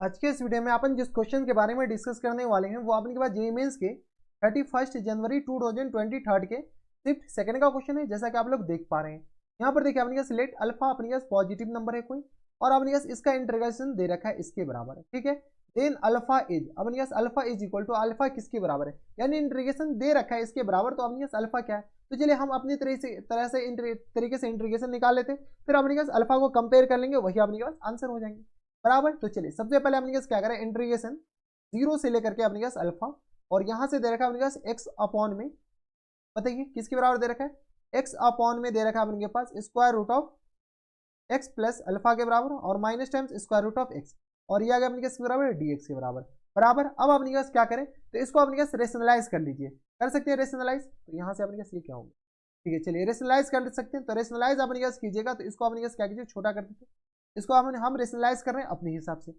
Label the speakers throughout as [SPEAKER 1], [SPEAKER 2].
[SPEAKER 1] आज के इस वीडियो में अपन जिस क्वेश्चन के बारे में डिस्कस करने वाले हैं वो अपने के पास जेईई मेंस के 31 जनवरी 2023 के शिफ्ट सेकंड का क्वेश्चन है। जैसा कि आप लोग देख पा रहे हैं यहाँ पर देखिए अपने पास लेट अल्फा अपने पास पॉजिटिव नंबर है कोई और अपने पास इसका इंटीग्रेशन दे रखा है इसके बराबर है, ठीक है। देन अल्फा इज अपने पास alpha is equal to alpha किसके बराबर है, यानी इंटीग्रेशन दे रखा है इसके बराबर, तो अपने पास अल्फा क्या है। तो चलिए हम अपनी तरीके से इंटीग्रेशन निकाल लेते हैं, फिर अपने पास अल्फा को कंपेयर कर लेंगे, वही अपने पास आंसर हो जाएंगे बराबर। तो चलिए सबसे पहले अपने पास क्या करें, इंटीग्रेशन 0 से लेकर के अपने पास अल्फा और यहां से दे रखा है अपने पास एक्स अपॉन में, बताइए किसके बराबर दे रखा है, एक्स अपॉन में दे रखा है अपने पास square root of x plus alpha के बराबर और minus times square root of X, और ये आ गया अपने पास बराबर डी एक्स के बराबर बराबर। अब अपने पास क्या करें, तो इसको अपने पास रेशनलाइज कर लीजिए, कर सकते हैं रेशनलाइज, तो यहाँ से अपने पास ये क्या होगा, ठीक है। चलिए रेशनलाइज कर सकते हैं, तो रेशनलाइज अपने पास कीजिएगा, तो इसको अपने पास क्या कीजिए, छोटा कर देते, इसको हम रेशनलाइज कर रहे हैं अपने हिसाब से,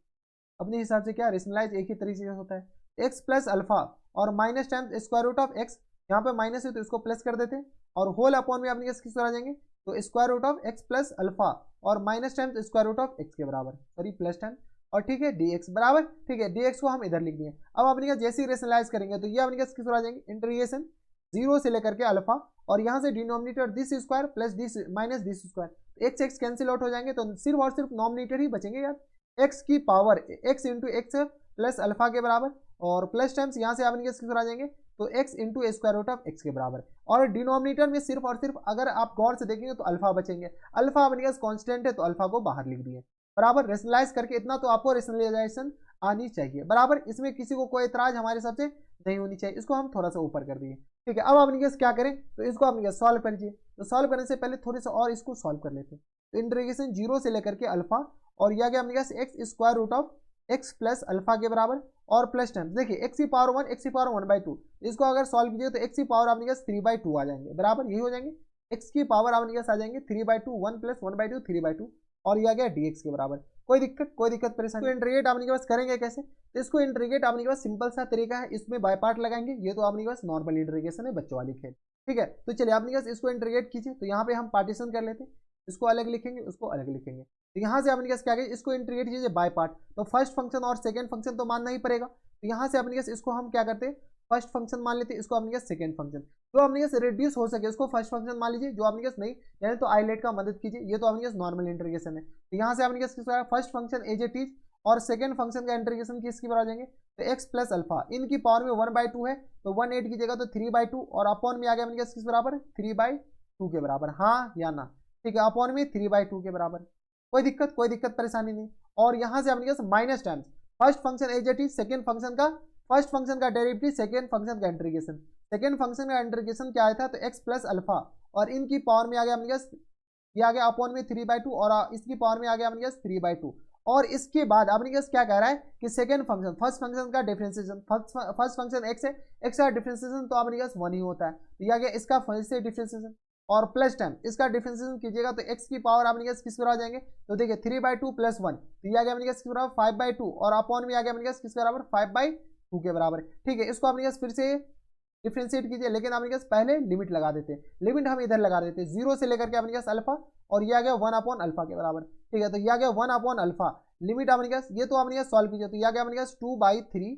[SPEAKER 1] अपने हिसाब से क्या रेशनलाइज एक ही तरीके से होता है, एक्स प्लस अल्फा और minus times square root of x, यहाँ पे माइनस है तो इसको प्लस कर देते हैं, और होल अपॉन में अपने किस तरह आ जाएंगे, तो square root of x plus alpha और minus times square root of x के बराबर, सॉरी प्लस टाइम, और ठीक है dx बराबर, ठीक है dx को हम इधर लिख दिए। अब अपने जैसे ही रेशनलाइज करेंगे तो ये अपने किस तरह आ जाएंगे, इंटीग्रेशन 0 से लेकर के अल्फा और यहाँ से denominator this square plus this minus this square, x x cancel out हो जाएंगे, तो सिर्फ और सिर्फ नॉमिनेटर ही बचेंगे यार, एक्स की power x into x plus alpha के बराबर और प्लस टाइम्स यहाँ से आपने किस तरह आ जाएंगे, तो x into square root of x के बराबर, और डिनोमिनेटर में सिर्फ और सिर्फ अगर आप गौर से देखेंगे तो अल्फा बचेंगे, अल्फा अपने पास कांस्टेंट है तो अल्फा को बाहर लिख दिए बराबर। रेशनलाइज करके इतना तो आपको रेशनलाइजेशन आनी चाहिए बराबर, इसमें किसी को कोई एतराज हमारे हिसाब से नहीं होनी चाहिए, इसको हम थोड़ा सा ऊपर कर दिए, ठीक है। अब अपने केस क्या करें, तो इसको अपने केस सॉल्व करिए, तो सॉल्व करने से पहले थोड़े सा और इसको सॉल्व कर लेते हैं, तो इंटीग्रेशन 0 से लेकर के अल्फा और यह गया अपने case x square root of x plus alpha के बराबर और प्लस टाइम्स, देखिए एक्स की पावर 1 एक्स की पावर 1/2, इसको अगर सॉल्व कीजिए तो एक्स की पावर अपने केस 3/2 आ जाएंगे बराबर, यही हो जाएंगे, एक्स की पावर अपने केस आ जाएंगे 3/2, 1 प्लस 1/2 3/2, और यह गया dx के बराबर। कोई दिक्कत परेशानी, तो इंटीग्रेट आपने के पास करेंगे कैसे, तो इसको इंटीग्रेट आपने के पास सिंपल सा तरीका है, इसमें बाय पार्ट लगाएंगे, ये तो आपने के पास नॉर्मल इंटीग्रेशन है बच्चों वाली खेल, ठीक है। तो चलिए आपने के पास इसको इंटीग्रेट कीजिए, तो यहाँ पे हम पार्टीशन कर लेते हैं, इसको अलग लिखेंगे उसको अलग लिखेंगे, तो यहाँ से आपने के पास क्या करें, इसको इंटीग्रेट कीजिए बाय पार्ट, तो फर्स्ट फंक्शन और सेकंड फंक्शन तो मानना ही पड़ेगा, तो यहाँ से अपने इसको हम क्या करते हैं, फर्स्ट फंक्शन मान लेते हैं, इसको अपने सेकंड फंक्शन, जो अपने रिड्यूस हो सके उसको फर्स्ट फंक्शन मान लीजिए, जो अपने नहीं यानी तो आईलेट का मदद कीजिए, ये तो अपने नॉर्मल इंटीग्रेशन है, तो यहाँ से अपने first function as it is और सेकंड फंक्शन का इंटीग्रेशन किसकी बराबर आ जाएंगे, तो एक्स प्लस अल्फा इनकी पावर में 1/2 है, तो 1/8 की जगह तो 3/2 और अपॉन में आ गया अपने किस बराबर 3/2 के बराबर, हाँ या ना, ठीक है, अपॉन में 3/2 के बराबर, कोई दिक्कत परेशानी नहीं। और यहाँ से अपने minus times first function as it is second function का, फर्स्ट फंक्शन का डेरिवेटिव सेकंड फंक्शन का इंटीग्रेशन, सेकंड फंक्शन का इंटीग्रेशन क्या आया था, तो एक्स प्लस अल्फा और इनकी पावर में आ गया अपने ये आ गया अपॉन में 3/2 और इसकी पावर में आ गया अपने 3/2, और इसके बाद अपने क्या कह रहा है कि सेकंड फंक्शन फर्स्ट फंक्शन का डिफरेंशिएशन, फर्स्ट फंक्शन एक्स है, एक्स का डिफरेंशिएशन तो अपने 1 ही होता है, तो ये आ गया इसका फर्स्ट से डिफरेंशिएशन और प्लस टाइम इसका डिफरेंशिएशन कीजिएगा तो x की पावर आपने किस बराबर आ जाएंगे, तो देखिए 3/2 प्लस 1, तो ये आ गया अपने किस बराबर 5/2 और अपॉन में आ गया अपने किस बराबर 5/2 के बराबर, ठीक है। इसको अपने फिर से डिफ्रेंशिएट कीजिए, लेकिन अपने पहले लिमिट लगा देते हैं, लिमिट हम इधर लगा देते हैं 0 से लेकर के अपने अल्फा और ये आ गया 1 अल्फा के बराबर, ठीक है। तो ये आ गया 1 अल्फा, लिमिट अपने ये तो अपने सॉल्व कीजिए, तो ये आ गया अपने 2/3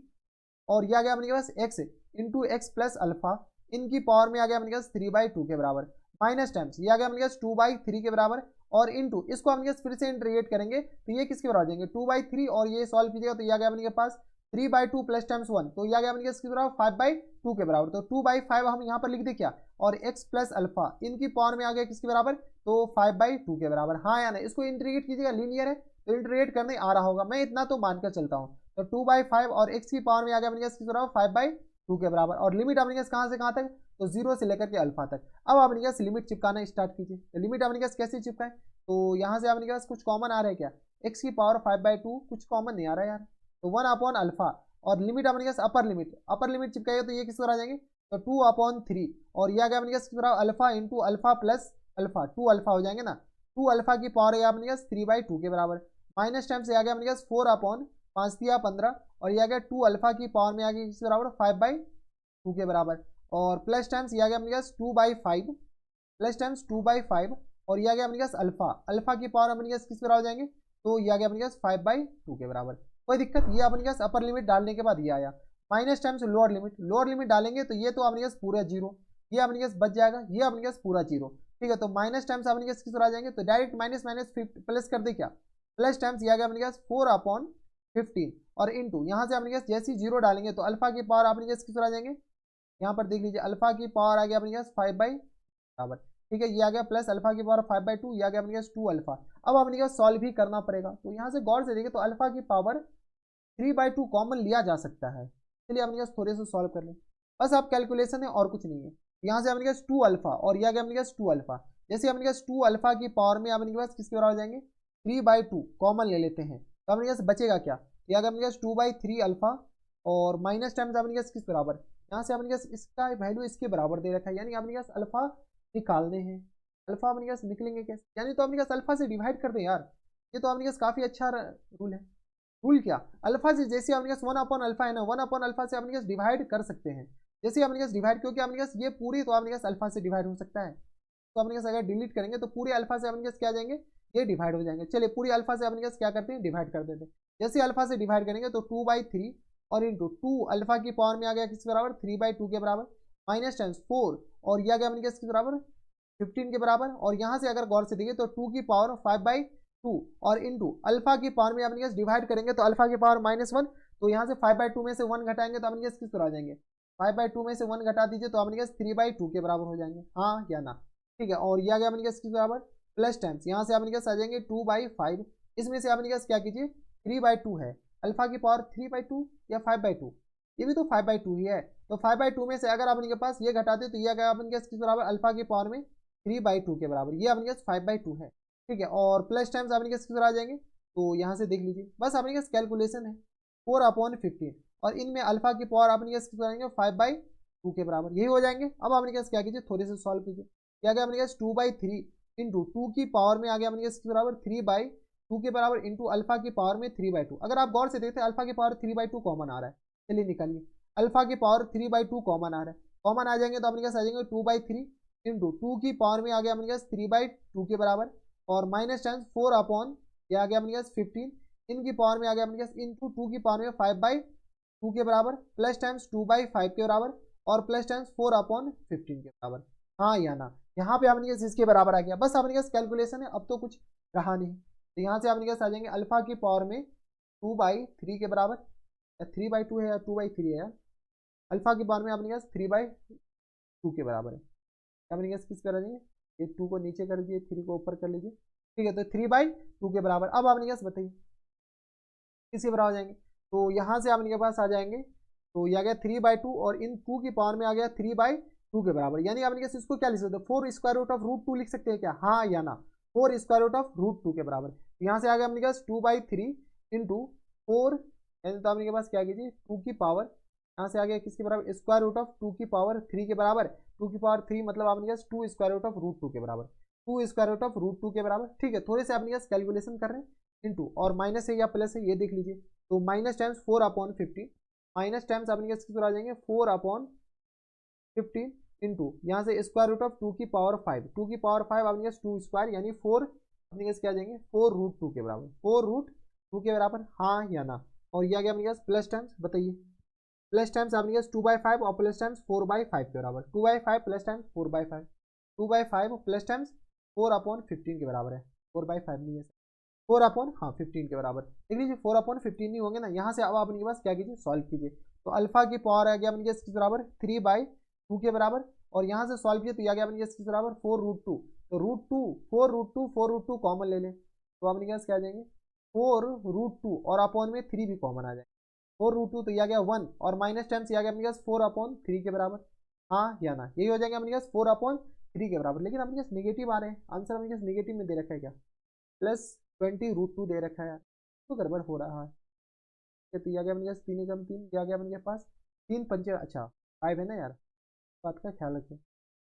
[SPEAKER 1] और ये आ गया अपने पास x into x plus alpha, इनकी पावर में आ गया अपने पास 3/2 के बराबर, माइनस टाइम्स ये आ गया अपने पास 2/3 के बराबर और इंटू इसको अपने फिर से इंटीग्रेट करेंगे तो ये किसके बराबर आ जाएंगे 2/3 और ये सॉल्व कीजिएगा तो ये आ गया अपने पास 3/2 प्लस टाइम्स 1, तो ये आ गया अपने किसके बराबर 5/2 के बराबर, तो 2/5 हम यहाँ पर लिख दे क्या, और x प्लस अल्फा इनकी पावर में आ गया किसके बराबर, तो 5/2 के बराबर, हाँ या ना। इसको इंटीग्रेट कीजिएगा, लीनियर है तो इंटीग्रेट करने आ रहा होगा, मैं इतना तो मानकर चलता हूँ, तो 2/5 और x की पावर में आ गया अपने किसके बराबर 5/2 के बराबर, और लिमिट अपने कहाँ से कहाँ तक, तो 0 से लेकर के अल्फा तक। अब अपने पास लिमिट चिपकाना स्टार्ट कीजिए, तो लिमिट अपने पास कैसे चिपकाएं, तो यहाँ से अपने पास कुछ कॉमन आ रहा है क्या, x की पावर 5/2 कुछ कॉमन नहीं आ रहा है यार, तो 1 अल्फा और लिमिट अपने पास अपर लिमिट चिपकाएगा तो ये किस पर आ जाएंगे, तो 2/3 और ये आ गया अपने पास किस बराबर alpha into alpha plus alpha, 2 alpha हो जाएंगे ना, 2 अल्फा की पावर है अपने पास 3/2 के बराबर, माइनस टाइम से आ गया अपने पास 4/5 और ये आ गया 2 अल्फा की पावर में आ गया किस बराबर 5/2 के बराबर, और प्लस टाइम्स ये आ गया अपने पास 2/5 प्लस टाइम्स 2/5 और ये आ गया अपने पास अल्फा की पावर अपने पास किस बराबर हो जाएंगे, तो ये आ गया अपने पास 5/2 के बराबर, कोई दिक्कत? ये अपने पास अपर लिमिट डालने के बाद ये आया, माइनस टाइम्स लोअर लिमिट डालेंगे तो ये तो अपने पास पूरा जीरो, ये अपने पास बच जाएगा, ये अपने पास पूरा जीरो। ठीक है, तो माइनस टाइम्स अपने पास किस तरह आ जाएंगे, तो डायरेक्ट माइनस माइनस प्लस कर दे क्या, प्लस टाइम्स ये आ गया अपने पास 4/15 और इंटू यहाँ से अपने पास जैसे ही जीरो डालेंगे तो अल्फा की पावर अपने पास किस तरह आ जाएंगे, यहाँ पर देख लीजिए अल्फा की पावर आ गया अपने पास 5/, ठीक है, ये आ गया प्लस अल्फा की पावर 5/2, ये आ गया अपने पास 2 अल्फा। अब अपने पास सॉल्व भी करना पड़ेगा, तो यहाँ से गौर से देखिए तो अल्फा की पावर 3/2 कॉमन लिया जा सकता है। चलिए अपने पास थोड़े से सॉल्व कर लें, बस आप कैलकुलेशन है और कुछ नहीं है। यहाँ से अपने पास 2 अल्फा और यह आ गया अपने पास 2 अल्फा, जैसे अपने पास 2 अल्फा की पावर में अपने पास किसके बराबर हो जाएंगे, 3/2 कॉमन ले लेते हैं, तो अपने पास बचेगा क्या, यह आ गया अपने पास 2/3 अल्फा और माइनस टाइम्स अपने पास किस बराबर, यहाँ से अपने पास इसका वैल्यू इसके बराबर दे रखा है, यानी अपने पास अल्फा निकालने हैं। अल्फा अपने पास निकलेंगे कैसे, यानी तो अपने पास अल्फा से डिवाइड कर दे यार, ये तो अपने पास काफी अच्छा रूल है। रूल क्या, अल्फा से जैसे अपने पास 1/अल्फा है ना, 1/अल्फा से अपने पास डिवाइड कर सकते हैं, जैसे अपने पास डिवाइड, क्योंकि अपने पास ये पूरी तो अपने पास अल्फा से डिवाइड हो सकता है, तो अपने पास अगर डिलीट करेंगे तो पूरे अल्फा से अपने पास क्या जाएंगे, ये डिवाइड हो जाएंगे। चलिए पूरी अल्फा से अपने पास क्या करते हैं, डिवाइड कर देते हैं, जैसे अल्फा से डिवाइड करेंगे तो 2/3 और इंटू 2 अल्फा की पावर में आ गया किसके बराबर, 3/2 के बराबर, माइनस टाइम्स 4 और ये आ गया अपने पास किसके बराबर, 15 के बराबर, और यहाँ से अगर गौर से देखिए तो 2 की पावर 5/2 और इंटू अल्फा की पावर में अपने डिवाइड करेंगे तो अल्फा की पावर -1, तो यहाँ से 5/2 में से 1 घटाएंगे तो अपने किस तरह आ जाएंगे, 5/2 में से 1 घटा दीजिए तो अपने 3/2 के बराबर हो जाएंगे, हाँ या ना। ठीक है, और यह आ गया अपने किस बराबर, प्लस टाइम्स यहाँ से अपने आ जाएंगे 2/5, इसमें से अपने क्या कीजिए 3/2 है, अल्फा की पावर 3/2 या 5/2, ये भी तो 5/2 ही है, तो 5/2 में से अगर अपने के पास ये घटाते तो ये आ गया अपने किस बराबर, अल्फा की पावर में 3/2 के बराबर, ये अपने 5/2 है। ठीक है, और प्लस टाइम्स अपने किस तरह आ जाएंगे, तो यहाँ से देख लीजिए बस अपने पास कैलकुलेशन है 4/15 और इनमें अल्फा की पावर अपने किस तरह आएंगे 5/2 के बराबर, यही हो जाएंगे। अब अपने पास क्या कीजिए थोड़े से सॉल्व कीजिए, क्या गया अपने पास 2/3 इंटू 2 की पावर में आ गया अपने पास किस बराबर 3/2 के बराबर इंटू अल्फा की पावर में 3/2। अगर आप गौर से देखते हैं अल्फा की पावर 3/2 कॉमन आ रहा है, चलिए निकालिए, अल्फा की पावर 3/2 कॉमन आ रहा है, कॉमन आ जाएंगे तो अपने पास आ जाएंगे 2/3 इंटू 2 की पावर में आ गया अपने पास 3/2 के बराबर और माइनस टाइम्स 4 ये आ गया अपने पास 15, इनकी पावर में आ गया अपने पास इंटू 2 की पावर में 5/2 के बराबर प्लस टाइम्स 2/5 के बराबर और प्लस टाइम्स 4/15 के बराबर, हाँ या ना। यहाँ पे अपने पास इसके बराबर आ गया, बस अपने पास कैलकुलेशन है, अब तो कुछ रहा नहीं, तो यहाँ से अपने पास आ जाएंगे अल्फा की पावर में 2/3 के बराबर, या 3/2 है या 2/3 है, अल्फा की पावर में अपने पास 3/2 के बराबर है, अपने पास किस कर देंगे, ये 2 को नीचे कर दीजिए 3 को ऊपर कर लीजिए, ठीक है, तो 3/2 के बराबर। अब आपने क्या बताइए किसके बराबर आ जाएंगे, तो यहाँ से आपके पास आ जाएंगे, तो ये आ गया 3/2 और इन 2 की पावर में आ गया 3/2 के बराबर, यानी आपने कैसे इसको क्या लिख सकते हो 4√√2 लिख सकते हैं क्या, हाँ या ना, 4√√2 के बराबर। यहाँ से आ गया अपने पास 2/3 इंटू 4, यानी तो आपके पास क्या कीजिए 2 की पावर, यहाँ से आ गया किसके बराबर √2 की पावर 3 के बराबर, 2 की पावर 3 मतलब आपने पास 2√√2 के बराबर, 2√√2 के बराबर। ठीक है, थोड़े से अपने पास कैलकुलेशन कर रहे हैं, इंटू और माइनस है या प्लस है ये देख लीजिए, तो माइनस टाइम्स 4/15 माइनस टाइम्स अपने किस तरह आ जाएंगे 4/15 इंटू यहाँ से √2 की पावर 5, 2 की पावर 5 अपने 2 स्क्वायर यानी 4 अपने पास क्या आ जाएंगे 4√2 के बराबर, 4√2 के बराबर, हाँ या ना। और ये आ गया अपने पास प्लस टाइम्स, बताइए प्लस टाइम्स आपने पास 2/5 और प्लस टाइम्स 4/5 के बराबर, 2/5 प्लस टाइम्स 4/5, 2/5 प्लस टाइम्स 4/15 के बराबर है, 4/5 नहीं है 4/15 के बराबर, देख लीजिए 4/15 नहीं होंगे ना, यहाँ से अब आपके पास क्या कीजिए सॉल्व कीजिए, तो अल्फा की पावर आ गया अपने किस बराबर 3/2 के बराबर और यहाँ से सॉल्व कीजिए तो यह आ गया अपने किस बराबर 4√2, तो √2 कॉमन ले लें तो अपने पास क्या आ जाएंगे 4√2 और अपॉन में 3 भी कॉमन आ जाएंगे, 4√2 तो यह आ गया 1 और माइनस टाइम्स यह आ गया अपने पास 4/3 के बराबर, हाँ या ना, यही हो जाएगा अपने पास 4/3 के बराबर। लेकिन अपने पास नेगेटिव आ रहे हैं, आंसर अपने पास नेगेटिव में दे रखा है क्या, +20√2 दे रखा है यार, तो गड़बड़ हो रहा है। तो यह आ गया अपने पास 3 एकम 3, यह आ गया अपने पास 3 पंचे, अच्छा 5 है ना यार, बात का ख्याल रखें,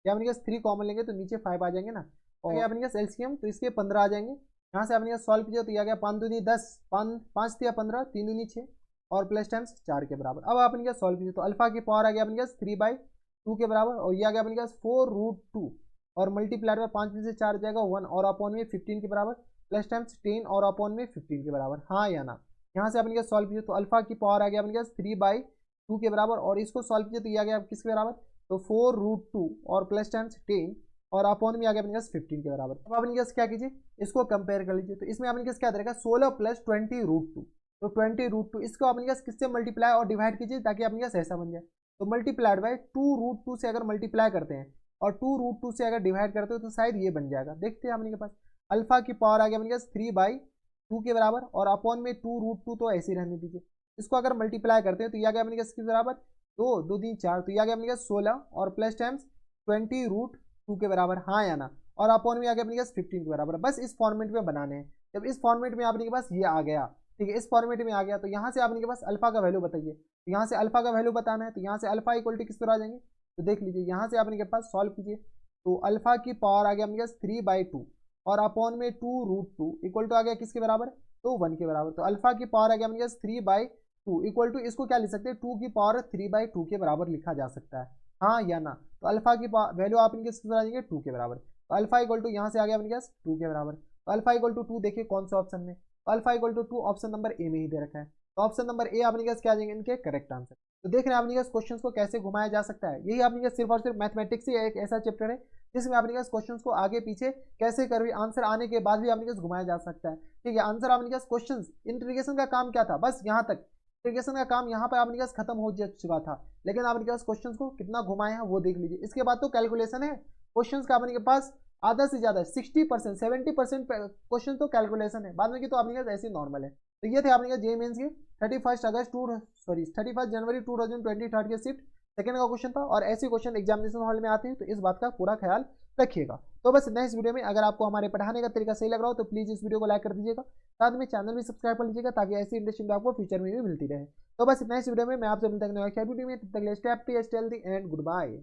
[SPEAKER 1] या अपने पास 3 कॉमन लेंगे तो नीचे 5 आ जाएंगे ना, और अपने पास एलसीएम तो इसके 15 आ जाएंगे, यहाँ से अपने पास सॉल्व कीजिए तो यह आ गया 5 दूनी 10, 5 या 15, 3 दूनी 6 और प्लस टाइम्स 4 के बराबर। अब अपने पास सॉल्व कीजिए तो अल्फा की पावर आ गया अपने पास 3/2 के बराबर और ये आ गया अपने पास 4√2 और मल्टीप्लाइड में 5 में से 4 जाएगा 1 और अपॉन में 15 के बराबर प्लस टाइम्स 10 और अपॉन में 15 के बराबर, हाँ या ना। यहाँ से अपने सॉल्व कीजिए तो अल्फा की पावर आ गया अपने 3/2 के बराबर, और इसको सॉल्व कीजिए तो ये आ गया किसके बराबर, तो 4√2 और प्लस टाइम्स 10 और अपॉन में आ गया अपने 15 के बराबर। अब अपने क्या कीजिए, इसको कंपेयर कर लीजिए, तो इसमें अपने क्या रहेगा 16 + 20√2, तो 20√2 इसको अपने किससे मल्टीप्लाई और डिवाइड कीजिए ताकि अपने ऐसा बन जाए, तो मल्टीप्लाइड बाय 2√2 से अगर मल्टीप्लाई करते हैं और 2√2 से अगर डिवाइड करते हो तो शायद ये बन जाएगा। देखते हैं अपने के पास अल्फा की पावर आ गया अपने 3/2 के बराबर, और अपॉन में 2√2 तो ऐसे ही रहने दीजिए। इसको अगर मल्टीप्लाई करते हैं तो ये आ गया अपने किसके बराबर, 2 2 3 4, तो ये आ गया अपने 16 और प्लस टाइम्स 20√2 के बराबर, हाँ या ना, और अपॉन में आ गया अपने 15 के बराबर। बस इस फॉर्मेट में बनाने हैं। जब इस फॉर्मेट में आपके पास ये आ गया, ठीक है, इस फॉर्मेट में आ गया, तो यहाँ से आपके पास अल्फा का वैल्यू बताइए, तो यहाँ से अल्फा का वैल्यू बताना है, तो यहाँ से अल्फा इक्वल टू किस तरह आ जाएंगे, तो देख लीजिए यहाँ से आपके पास सॉल्व कीजिए, तो अल्फा की पावर आ गया अपने 3/2 और अपॉन में 2√2 इक्वल टू आ गया किसके बराबर, तो 1 के बराबर। तो अल्फा की पावर आ गया अपने 3/2 इक्वल टू, इसको क्या लिख सकते हैं, 2 की पावर 3/2 के बराबर लिखा जा सकता है, हाँ या ना। तो अल्फा की वैल्यू आप इनके किस आ जाएंगे, 2 के बराबर। तो अल्फा इक्वल टू यहाँ से आ गया अपने 2 के बराबर, तो अल्फा इक्वल टू 2 देखिए कौन सा ऑप्शन में, तो alpha equal to 2 option number A में ही दे रखा है, तो ऑप्शन नंबर ए आपने क्या आ जाएंगे इनके करेक्ट आंसर। तो देख रहे हैं आपने क्वेश्चन को कैसे घुमाया जा सकता है। यही आपने सिर्फ और सिर्फ मैथमेटिक्स ही एक ऐसा चैप्टर है जिसमें आपने क्वेश्चन को आगे पीछे कैसे कर आंसर आने के बाद भी आपने घुमाया जा सकता है, ठीक है। आंसर आपने क्वेश्चन इंटीग्रेशन का काम क्या था, बस यहाँ तक इंटीग्रेशन का काम यहाँ पर आपने खत्म हो चुका था, लेकिन आपने क्वेश्चन को कितना घुमाया है वो देख लीजिए। इसके बाद तो कैलकुलेशन है, क्वेश्चन का आपने पास आधा से ज्यादा 60% 70% क्वेश्चन तो कैलकुलेशन है, बाद में की तो आपने ऐसे नॉर्मल है। तो ये थे आपने जे मेंस के 31 जनवरी 2023 के शिफ्ट सेकंड का क्वेश्चन था, और ऐसे क्वेश्चन एग्जामिनेशन हॉल में आते हैं, तो इस बात का पूरा ख्याल रखिएगा। तो बस नेक्स्ट वीडियो में अगर आपको हमारे पढ़ाने का तरीका सही लग रहा हो तो प्लीज इस वीडियो को लाइक कर दीजिएगा, साथ में चैनल भी सब्सक्राइब कर लीजिएगा ताकि ऐसी इंटरेस्टिंग आपको फ्यूचर में भी मिलती रहे। तो बस नेक्स्ट वीडियो में मैं आपसे मिलता हूं वीडियो में, तब तक stay happy, stay healthy and good bye.